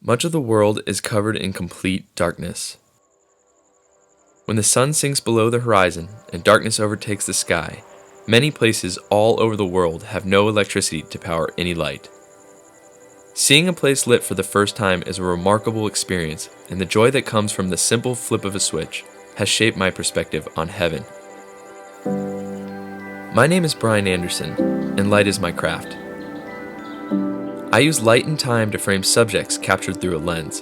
Much of the world is covered in complete darkness. When the sun sinks below the horizon and darkness overtakes the sky, many places all over the world have no electricity to power any light. Seeing a place lit for the first time is a remarkable experience, and the joy that comes from the simple flip of a switch has shaped my perspective on heaven. My name is Brian Anderson, and light is my craft. I use light and time to frame subjects captured through a lens.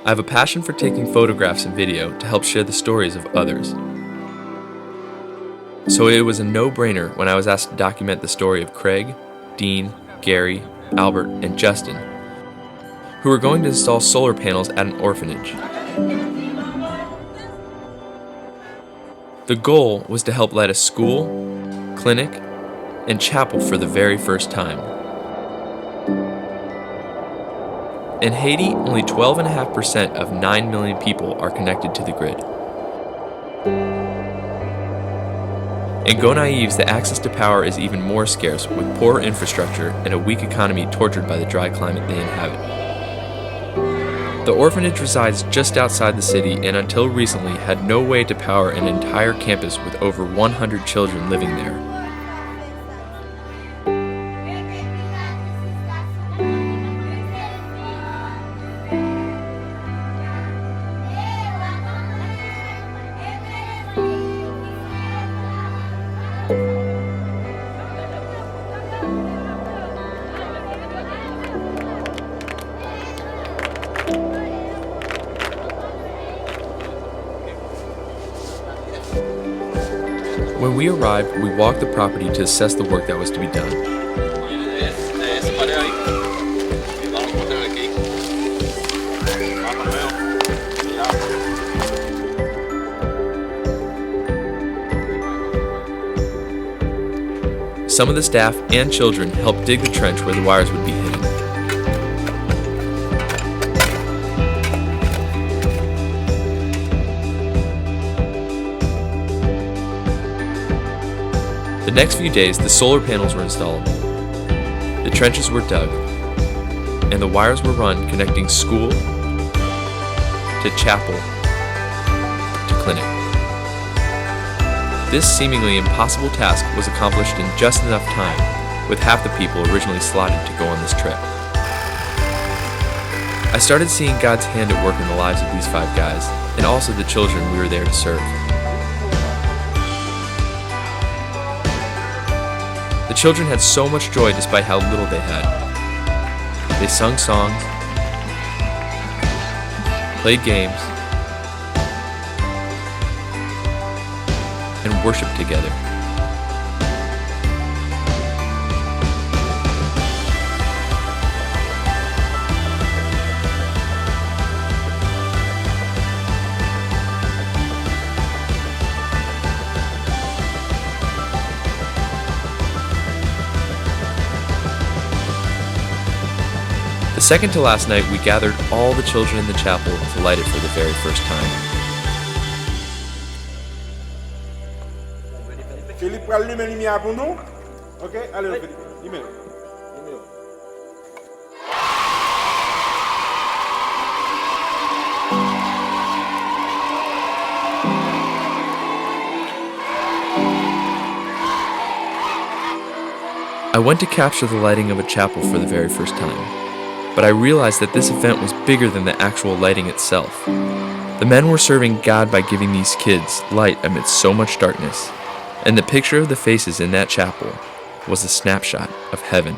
I have a passion for taking photographs and video to help share the stories of others. So it was a no-brainer when I was asked to document the story of Craig, Dean, Gary, Albert, and Justin, who were going to install solar panels at an orphanage. The goal was to help light a school, clinic, and chapel for the very first time. In Haiti, only 12.5% of 9 million people are connected to the grid. In Gonaives, the access to power is even more scarce, with poor infrastructure and a weak economy tortured by the dry climate they inhabit. The orphanage resides just outside the city and until recently had no way to power an entire campus with over 100 children living there. When we arrived, we walked the property to assess the work that was to be done. Some of the staff and children helped dig the trench where the wires would be hidden. The next few days, the solar panels were installed, the trenches were dug, and the wires were run connecting school to chapel to clinic. This seemingly impossible task was accomplished in just enough time, with half the people originally slotted to go on this trip. I started seeing God's hand at work in the lives of these 5 guys, and also the children we were there to serve. The children had so much joy despite how little they had. They sung songs, played games, and worshiped together. The second to last night, we gathered all the children in the chapel to light it for the very first time. Philippe, allume la lumière pour nous. Ok, allez, Philippe, lumière. I went to capture the lighting of a chapel for the very first time, but I realized that this event was bigger than the actual lighting itself. The men were serving God by giving these kids light amidst so much darkness, and the picture of the faces in that chapel was a snapshot of heaven.